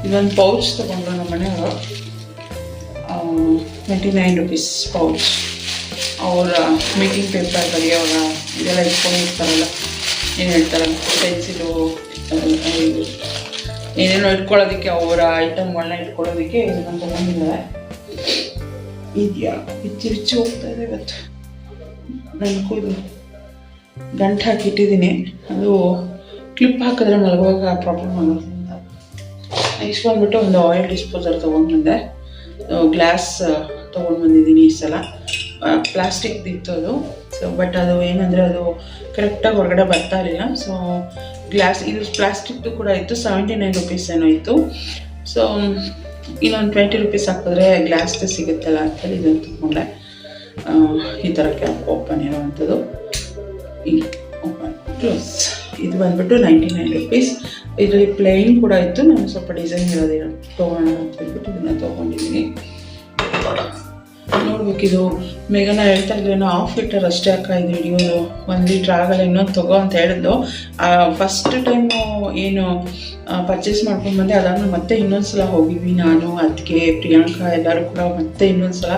ಇದೊಂದು ಪೌಚ್ ತೊಗೊಂಡ್ರು ನಮ್ಮ ಮನೆಯವರು, 29 ರುಪೀಸ್ ಪೌಚ್. ಅವರ ಮೇಕಿಂಗ್ ಪೇಪರ್ ಬರೆಯೋವಾಗ ಇದೆಲ್ಲ ಇಟ್ಕೊಂಡಿರ್ತಾರಲ್ಲ, ಏನು ಹೇಳ್ತಾರೆ, ಪೆನ್ಸಿಲು ಏನೇನೋ ಇಟ್ಕೊಳ್ಳೋದಕ್ಕೆ, ಅವರ ಐಟಮ್ಗಳನ್ನ ಇಟ್ಕೊಳ್ಳೋದಕ್ಕೆ ಇದನ್ನು ತೊಗೊಂಡಿದ್ದಾರೆ. ಇದೆಯಾ ಬಿಚ್ಚಿ ಹೋಗ್ತಾ ಇದೆ ಇವತ್ತು. ನನಗೂ ಇದು ಗಂಟು ಹಾಕಿಟ್ಟಿದ್ದೀನಿ, ಅದು ಕ್ಲಿಪ್ ಹಾಕಿದ್ರೆ ಮಲಗುವಾಗ ಪ್ರಾಬ್ಲಮ್ ಆಗುತ್ತೆ ಅಂತ. ನೆಕ್ಸ್ಟ್ ಬಂದ್ಬಿಟ್ಟು ಒಂದು ಆಯಿಲ್ ಡಿಸ್ಪೋಸರ್ ತೊಗೊಂಡು ಬಂದೆ. ಗ್ಲಾಸ್ ತೊಗೊಂಡು ಬಂದಿದ್ದೀನಿ ಈ ಸಲ. ಪ್ಲಾಸ್ಟಿಕ್ದಿತ್ತು ಅದು. ಸೊ ಬಟ್ ಅದು ಏನಂದರೆ ಅದು ಕರೆಕ್ಟಾಗಿ ಹೊರಗಡೆ ಬರ್ತಾ ಇರಲಿಲ್ಲ. ಸೊ ಗ್ಲಾಸ್, ಇದು ಪ್ಲಾಸ್ಟಿಕ್ದು ಕೂಡ ಇತ್ತು. 79 ರುಪೀಸ್ ಏನೋ ಇತ್ತು. ಸೊ ಇನ್ನೊಂದು 20 ರುಪೀಸ್ ಹಾಕಿದ್ರೆ ಗ್ಲಾಸ್ದು ಸಿಗುತ್ತಲ್ಲ ಅಂತೇಳಿ ಇದನ್ನು ತೊಗೊಂಡೆ. ಈ ಥರ ಕ್ಯಾಪ್ ಓಪನ್ ಇರೋವಂಥದ್ದು, ಈ ಓಪನ್ ಕ್ಲೋಸ್. ಇದು ಬಂದ್ಬಿಟ್ಟು 99 ರುಪೀಸ್. ಇದರಲ್ಲಿ ಪ್ಲೇನ್ ಕೂಡ ಇತ್ತು. ನಾನು ಸ್ವಲ್ಪ ಡಿಸೈನ್ ಇರೋದಿಲ್ಲ ತೊಗೋಣ ಅಂತ ಹೇಳ್ಬಿಟ್ಟು ಇದನ್ನು ತೊಗೊಂಡಿದ್ದೀನಿ. ನೋಡ್ಬೇಕಿದು ಮೇಘನ ಹೇಳ್ತಾ ಇದ್ರೇನೋ 1/2 ಲೀಟರ್ ಅಷ್ಟೇ ಅಕ್ಕ ಇದು ಹಿಡಿಯೋದು, 1 ಲೀಟ್ರ್ ಆಗಲ್ಲ, ಇನ್ನೊಂದು ತಗೋ ಅಂತ ಹೇಳಿದ್ದು. ಫಸ್ಟ್ ಟೈಮು ಏನು ಪರ್ಚೇಸ್ ಮಾಡ್ಕೊಂಡು ಬಂದೆ, ಅದಾದ್ಮೇಲೆ ಮತ್ತೆ ಇನ್ನೊಂದ್ಸಲ ಹೋಗಿದ್ವಿ ನಾನು, ಅದಕ್ಕೆ ಪ್ರಿಯಾಂಕಾ ಎಲ್ಲರೂ ಕೂಡ ಮತ್ತೆ ಇನ್ನೊಂದ್ಸಲ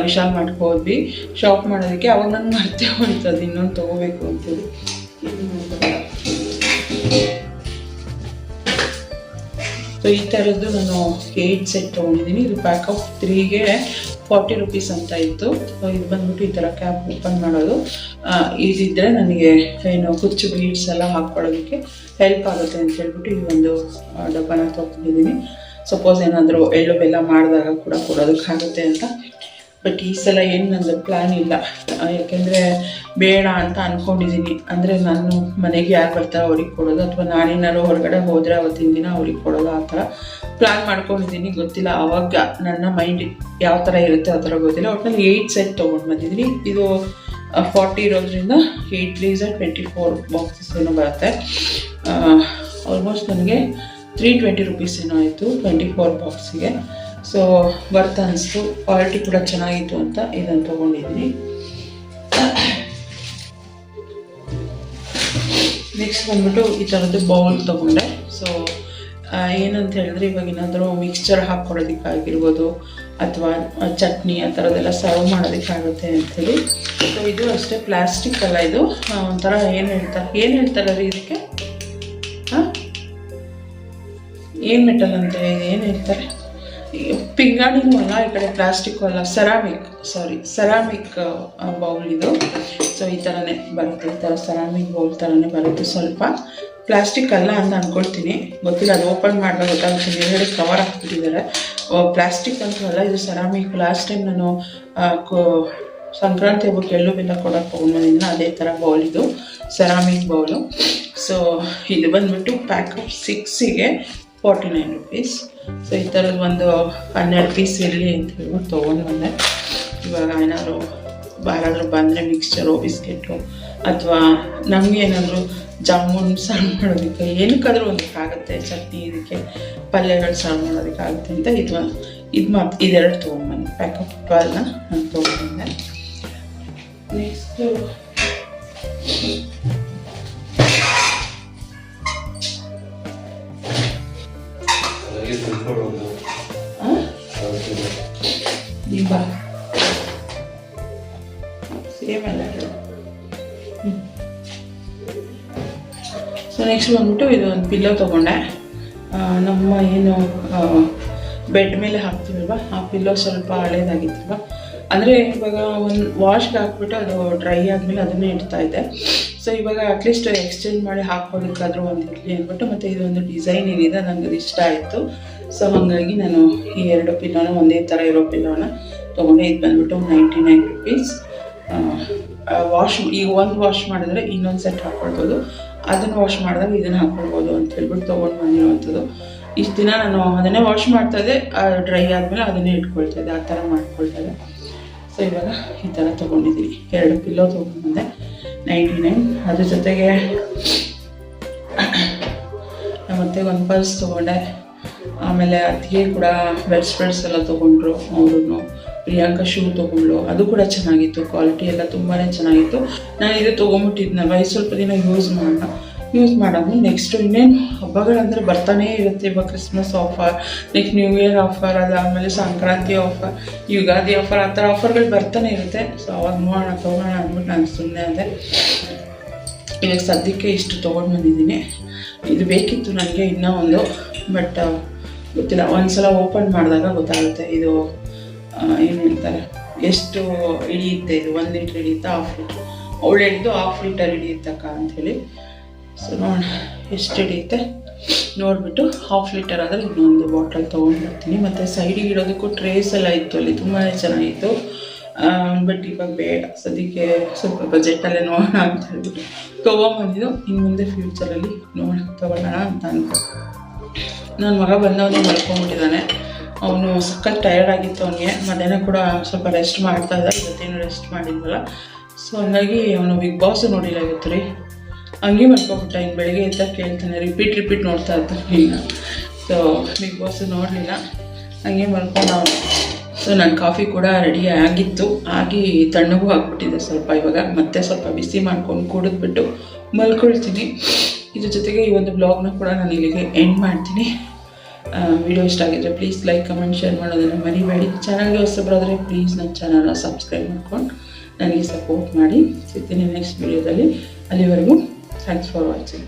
ವಿಶಾಲ್ ಮಾರ್ಟ್ಗೆ ಹೋದ್ವಿ ಶಾಪ್ ಮಾಡೋದಕ್ಕೆ. ಅವಾಗ ನನಗೆ ಮರ್ತೇ ಹೋಯ್ತದು ಇನ್ನೊಂದು ತೊಗೋಬೇಕು ಅಂತೇಳಿ. ಸೊ ಈ ಥರದ್ದು ನಾನು 8 ಸೆಟ್ ತೊಗೊಂಡಿದ್ದೀನಿ. ಇದು ಪ್ಯಾಕ್ ಆಫ್ 3ಗೆ 40 ರುಪೀಸ್ ಅಂತ ಇತ್ತು. ಸೊ ಇದು ಬಂದ್ಬಿಟ್ಟು ಈ ಥರ ಕ್ಯಾಪ್ ಓಪನ್ ಮಾಡೋದು. ಇದಿದ್ದರೆ ನನಗೆ ಏನು ಕುಚ್ಚು ಬೀಡ್ಸ್ ಎಲ್ಲ ಹಾಕ್ಕೊಳ್ಳೋದಕ್ಕೆ ಹೆಲ್ಪ್ ಆಗುತ್ತೆ ಅಂತ ಹೇಳ್ಬಿಟ್ಟು ಈ ಒಂದು ಡಬ್ಬನ ತೊಗೊಂಡಿದ್ದೀನಿ. ಸಪೋಸ್ ಏನಾದರೂ ಎಳ್ಳು ಬೆಲ್ಲ ಮಾಡಿದಾಗ ಕೂಡ ಕೊಡೋದಕ್ಕಾಗುತ್ತೆ ಅಂತ. ಬಟ್ ಈ ಸಲ ಏನು ನಂದು ಪ್ಲ್ಯಾನ್ ಇಲ್ಲ, ಯಾಕೆಂದರೆ ಬೇಡ ಅಂತ ಅಂದ್ಕೊಂಡಿದ್ದೀನಿ. ಅಂದರೆ ನಾನು ಮನೆಗೆ ಯಾರು ಬರ್ತಾರೋ ಅವ್ರಿಗೆ ಕೊಡೋದು, ಅಥವಾ ನಾನೇನಾದ್ರು ಹೊರಗಡೆ ಹೋದರೆ ಅವತ್ತಿನ ದಿನ ಅವ್ರಿಗೆ ಕೊಡೋದು, ಆ ಥರ ಪ್ಲ್ಯಾನ್ ಮಾಡ್ಕೊಂಡಿದ್ದೀನಿ. ಗೊತ್ತಿಲ್ಲ ಆವಾಗ ನನ್ನ ಮೈಂಡ್ ಯಾವ ಥರ ಇರುತ್ತೆ ಆ ಥರ ಗೊತ್ತಿಲ್ಲ. ಒಟ್ಟಿನಲ್ಲಿ 8 ಸೆಟ್ ತೊಗೊಂಡು ಬಂದಿದ್ದೀನಿ. ಇದು 40 ಇರೋದ್ರಿಂದ 8 3 24 ಬಾಕ್ಸಸ್ ಏನೋ ಬರುತ್ತೆ. ಆಲ್ಮೋಸ್ಟ್ ನನಗೆ 320 ರುಪೀಸ್ ಏನೋ ಆಯಿತು 24 ಬಾಕ್ಸಿಗೆ. ಸೊ ವರ್ತ್ ಅನಿಸ್ತು, ಕ್ವಾಲಿಟಿ ಕೂಡ ಚೆನ್ನಾಗಿತ್ತು ಅಂತ ಇದನ್ನು ತೊಗೊಂಡಿದ್ದೀನಿ. ನೆಕ್ಸ್ಟ್ ಬಂದ್ಬಿಟ್ಟು ಈ ಥರದ್ದು ಬೌಲ್ ತೊಗೊಂಡೆ. ಸೊ ಏನಂತ ಹೇಳಿದ್ರೆ, ಇವಾಗ ಏನಾದರೂ ಮಿಕ್ಸ್ಚರ್ ಹಾಕ್ಕೊಡೋದಕ್ಕಾಗಿರ್ಬೋದು ಅಥವಾ ಚಟ್ನಿ ಆ ಥರದ್ದೆಲ್ಲ ಸರ್ವ್ ಮಾಡೋದಕ್ಕಾಗುತ್ತೆ ಅಂಥೇಳಿ. ಸೊ ಇದು ಅಷ್ಟೇ, ಪ್ಲಾಸ್ಟಿಕ್ ಅಲ್ಲ, ಇದು ಒಂಥರ ಏನು ಹೇಳ್ತಾರೆ ರೀ ಇದಕ್ಕೆ, ಏನು ಮೆಟಲ್ ಅಂತ ಏನು ಹೇಳ್ತಾರೆ, ಪಿಂಗಾಣಿನೂ ಅಲ್ಲ, ಈ ಕಡೆ ಪ್ಲಾಸ್ಟಿಕ್ಕು ಅಲ್ಲ, ಸೆರಾಮಿಕ್ ಬೌಲ್ ಇದು. ಸೊ ಈ ಥರನೇ ಬರುತ್ತೆ, ಈ ಥರ ಸೆರಾಮಿಕ್ ಬೌಲ್ ಥರನೇ ಬರುತ್ತೆ. ಸ್ವಲ್ಪ ಪ್ಲಾಸ್ಟಿಕ್ ಅಲ್ಲ ಅಂತ ಅಂದ್ಕೊಳ್ತೀನಿ, ಗೊತ್ತಿಲ್ಲ, ಅದು ಓಪನ್ ಮಾಡಿದಾಗ ಗೊತ್ತಾಗುತ್ತೆ. ಮೇಲ್ಗಡೆ ಕವರ್ ಹಾಕ್ಬಿಟ್ಟಿದ್ದಾರೆ. ಪ್ಲಾಸ್ಟಿಕ್ ಅಂತೂ ಅಲ್ಲ, ಇದು ಸೆರಾಮಿಕ್. ಲಾಸ್ಟ್ ಟೈಮ್ ನಾನು ಸಂಕ್ರಾಂತಿ ಹಬ್ಬಕ್ಕೆ ಎಳ್ಳು ಬೆಲ್ಲ ಕೊಡೋಕೆ ತೊಗೊಂಡಿದ್ದೀನಿ, ಅದೇ ಥರ ಬೌಲ್ ಇದು, ಸೆರಾಮಿಕ್ ಬೌಲು. ಸೊ ಇದು ಬಂದುಬಿಟ್ಟು ಪ್ಯಾಕ್ ಆಫ್ 6ಗೆ 49 ರುಪೀಸ್. ಸೊ ಈ ಥರದ್ದು ಒಂದು 12 ಪೀಸ್ ಇರಲಿ ಅಂತ ಹೇಳ್ಬಿಟ್ಟು ತೊಗೊಂಡು ಬಂದೆ. ಇವಾಗ ಏನಾದರೂ ಯಾರಾದರೂ ಬಂದರೆ ಮಿಕ್ಸ್ಚರು, ಬಿಸ್ಕೆಟು, ಅಥವಾ ನಮಗೆ ಏನಾದರೂ ಜಾಮೂನ್ ಸರ್ವ್ ಮಾಡೋದಕ್ಕೆ ಏನಕ್ಕಾದರೂ ಒಂದಕ್ಕಾಗುತ್ತೆ, ಚಟ್ನಿ, ಇದಕ್ಕೆ ಪಲ್ಯಗಳು ಸರ್ವ್ ಮಾಡೋದಕ್ಕಾಗುತ್ತೆ ಅಂತ ಇದೆರಡು ತೊಗೊಂಡ್ಬಂದೆ. ಪ್ಯಾಕ್ ಆಫ್ 12ನ ನಾನು ತೊಗೊಂಡ್ಬಂದೆ. ನೆಕ್ಸ್ಟು ಸೊ ನೆಕ್ಸ್ಟ್ ಬಂದ್ಬಿಟ್ಟು ಇದು ಒಂದು ಪಿಲ್ಲೋ ತೊಗೊಂಡೆ. ನಮ್ಮ ಏನು ಬೆಡ್ ಮೇಲೆ ಹಾಕ್ತೀವಲ್ವ ಆ ಪಿಲ್ಲೋ ಸ್ವಲ್ಪ ಹಳೇದಾಗಿತ್ತಲ್ವ, ಅಂದರೆ ಇವಾಗ ಒಂದು ವಾಶ್ಗೆ ಹಾಕ್ಬಿಟ್ಟು ಅದು ಡ್ರೈ ಆದಮೇಲೆ ಅದನ್ನೇ ಇಡ್ತಾ ಇದ್ದೆ. ಸೊ ಇವಾಗ ಅಟ್ಲೀಸ್ಟ್ ಎಕ್ಸ್ಚೇಂಜ್ ಮಾಡಿ ಹಾಕ್ಕೊಳ್ಳೋದಕ್ಕಾದ್ರೂ ಒಂದು ಇರಲಿ ಅಂದ್ಬಿಟ್ಟು, ಮತ್ತು ಇದೊಂದು ಡಿಸೈನ್ ಏನಿದೆ ನನಗೆ ಅದು ಇಷ್ಟ ಆಯಿತು. ಸೊ ಹಾಗಾಗಿ ನಾನು ಈ 2 ಪಿಲ್ಲೋನ ಒಂದೇ ಥರ ಇರೋ ಪಿಲ್ಲೋನ ತೊಗೊಂಡೆ. ಇದು ಬಂದ್ಬಿಟ್ಟು 99 ರುಪೀಸ್. ವಾಶ್ ಈಗ ಒಂದು ವಾಶ್ ಮಾಡಿದ್ರೆ ಇನ್ನೊಂದು ಸೆಟ್ ಹಾಕ್ಕೊಳ್ಬೋದು, ಅದನ್ನು ವಾಶ್ ಮಾಡಿದಾಗ ಇದನ್ನು ಹಾಕ್ಕೊಳ್ಬೋದು ಅಂತ ಹೇಳ್ಬಿಟ್ಟು ತೊಗೊಂಡು ಬಂದಿರುವಂಥದ್ದು. ಇಷ್ಟು ದಿನ ನಾನು ಅದನ್ನೇ ವಾಶ್ ಮಾಡ್ತಾಯಿದ್ದೆ, ಡ್ರೈ ಆದಮೇಲೆ ಅದನ್ನೇ ಇಟ್ಕೊಳ್ತಾಯಿದ್ದೆ, ಆ ಥರ ಮಾಡ್ಕೊಳ್ತಾಯಿದ್ದೆ. ಸೊ ಇವಾಗ ಈ ಥರ ತೊಗೊಂಡಿದ್ದೀನಿ. 2 ಪಿಲ್ಲೋ ತೊಗೊಂಡ್ಬಂದೆ 99. ಅದ್ರ ಜೊತೆಗೆ ಮತ್ತು ಒಂದು ಪರ್ಸ್ ತೊಗೊಂಡೆ. ಆಮೇಲೆ ಅದಕ್ಕೆ ಕೂಡ ಬೆಡ್ ಸ್ಪ್ರೆಡ್ಸ್ ಎಲ್ಲ ತೊಗೊಂಡ್ರು ಅವರು. ಪ್ರಿಯಾಂಕಾ ಶೂ ತೊಗೊಂಡ್ಳು, ಅದು ಕೂಡ ಚೆನ್ನಾಗಿತ್ತು, ಕ್ವಾಲಿಟಿ ಎಲ್ಲ ತುಂಬಾ ಚೆನ್ನಾಗಿತ್ತು. ನಾನು ಇದು ತೊಗೊಂಬಿಟ್ಟಿದ್ನಲ್ವ, ಇದು ಸ್ವಲ್ಪ ದಿನ ಯೂಸ್ ಮಾಡಾದ್ಮೇಲೆ ನೆಕ್ಸ್ಟು ಇನ್ನೇನು ಹಬ್ಬಗಳಂದರೆ ಬರ್ತಾನೇ ಇರುತ್ತೆ. ಇವಾಗ Christmas offer, next new year offer, ಅದಾದಮೇಲೆ ಸಂಕ್ರಾಂತಿ ಆಫರ್, ಯುಗಾದಿ ಆಫರ್, ಆ ಥರ ಆಫರ್ಗಳು ಬರ್ತಾನೆ ಇರುತ್ತೆ. ಸೊ ಅವಾಗ ತೊಗೋಣ ಅಂದ್ಬಿಟ್ಟು ನಾನು ಸುಮ್ಮನೆ ಅದೇ. ಇವಾಗ ಸದ್ಯಕ್ಕೆ ಇಷ್ಟು ತೊಗೊಂಡು ಬಂದಿದ್ದೀನಿ. ಇದು ಬೇಕಿತ್ತು ನನಗೆ ಇನ್ನೂ ಒಂದು, ಬಟ್ ಗೊತ್ತಿಲ್ಲ, ಒಂದ್ಸಲ ಓಪನ್ ಮಾಡಿದಾಗ ಗೊತ್ತಾಗುತ್ತೆ ಇದು ಏನು ಹೇಳ್ತಾರೆ ಎಷ್ಟು ಹಿಡಿಯುತ್ತೆ. ಇದು 1 ಲೀಟ್ರ್ ಹಿಡಿಯುತ್ತಾ, 1/2 ಲೀಟ್ರ್. ಅವಳು ಹೇಳಿದ್ದು 1/2 ಲೀಟರ್ ಹಿಡಿಯುತ್ತಕ್ಕ ಅಂಥೇಳಿ. ಸೊ ನೋಡೋಣ ಎಷ್ಟು ಹಿಡಿಯುತ್ತೆ ನೋಡಿಬಿಟ್ಟು 1/2 ಲೀಟರ್ ಆದರೆ ಇನ್ನೊಂದು ಬಾಟಲ್ ತೊಗೊಂಡ್ಬರ್ತೀನಿ. ಮತ್ತು ಸೈಡಿಗೆ ಇಡೋದಕ್ಕೂ ಟ್ರೇಸ್ ಎಲ್ಲ ಇತ್ತು, ಅಲ್ಲಿ ತುಂಬಾ ಚೆನ್ನಾಗಿತ್ತು. ಬಟ್ ಇವಾಗ ಬೇಡ, ಸದ್ಯಕ್ಕೆ ಸ್ವಲ್ಪ ಬಜೆಟಲ್ಲೇ ನೋಡೋಣ ಅಂತ ಹೇಳ್ಬಿಟ್ಟು ತೊಗೊಂಬಂದಿದ್ದು. ಇನ್ನು ಮುಂದೆ ಫ್ಯೂಚರಲ್ಲಿ ತೊಗೊಳ್ಳೋಣ ಅಂತ ಅಂದ್ಕೊಂಡು. ನನ್ನ ಮಗ ಬಂದವನು ಮಲ್ಕೊಂಡ್ಬಿಟ್ಟಿದ್ದಾನೆ. ಅವನು ಸಖತ್ ಟಯರ್ಡ್ ಆಗಿತ್ತು ಅವನಿಗೆ. ಮಧ್ಯಾಹ್ನ ಕೂಡ ಸ್ವಲ್ಪ ರೆಸ್ಟ್ ಮಾಡ್ತಾ ಇದ್ದ, ಇವತ್ತೇನು ರೆಸ್ಟ್ ಮಾಡಿದ್ವಲ್ಲ. ಸೊ ಹಂಗಾಗಿ ಅವನು ಬಿಗ್ ಬಾಸ್ ನೋಡಿಲ್ಲ ಇವತ್ತು ರೀ, ಹಂಗೆ ಮಲ್ಕೊಂಡ್ಬಿಟ್ಟ. ಇನ್ನು ಬೆಳಗ್ಗೆ ಎದ್ದ ಕೇಳ್ತಾನೆ, ರಿಪೀಟ್ ನೋಡ್ತಾ ಇರ್ತಾನೆ ಈಗ. ಸೊ ಬಿಗ್ ಬಾಸ್ ನೋಡಲಿಲ್ಲ, ಹಂಗೆ ಮಲ್ಕೊಂಡು ಅವನು. ಸೊ ನನ್ನ ಕಾಫಿ ಕೂಡ ರೆಡಿ ಆಗಿತ್ತು, ಆಗಿ ತಣ್ಣಗೂ ಹಾಕ್ಬಿಟ್ಟಿದ್ದೆ ಸ್ವಲ್ಪ. ಇವಾಗ ಮತ್ತೆ ಸ್ವಲ್ಪ ಬಿಸಿ ಮಾಡ್ಕೊಂಡು ಕುಡಿದ್ಬಿಟ್ಟು ಮಲ್ಕೊಳ್ತೀನಿ. ಇದ್ರ ಜೊತೆಗೆ ಈ ಒಂದು ಬ್ಲಾಗ್ನ ಕೂಡ ನಾನು ಇಲ್ಲಿಗೆ ಎಂಡ್ ಮಾಡ್ತೀನಿ. ವಿಡಿಯೋ ಇಷ್ಟ ಆಗಿದ್ರೆ ಪ್ಲೀಸ್ ಲೈಕ್, ಕಮೆಂಟ್, ಶೇರ್ ಮಾಡೋದನ್ನು ಮರಿಬೇಡಿ. ಚಾನಲ್ಗೆ ಹೊಸಬರಾದರೆ ಪ್ಲೀಸ್ ನನ್ನ ಚಾನಲ್ನ ಸಬ್ಸ್ಕ್ರೈಬ್ ಮಾಡ್ಕೊಂಡು ನನಗೆ ಸಪೋರ್ಟ್ ಮಾಡಿ. ಸಿಗ್ತೀನಿ ನೆಕ್ಸ್ಟ್ ವಿಡಿಯೋದಲ್ಲಿ. ಅಲ್ಲಿವರೆಗೂ ಥ್ಯಾಂಕ್ಸ್ ಫಾರ್ ವಾಚಿಂಗ್.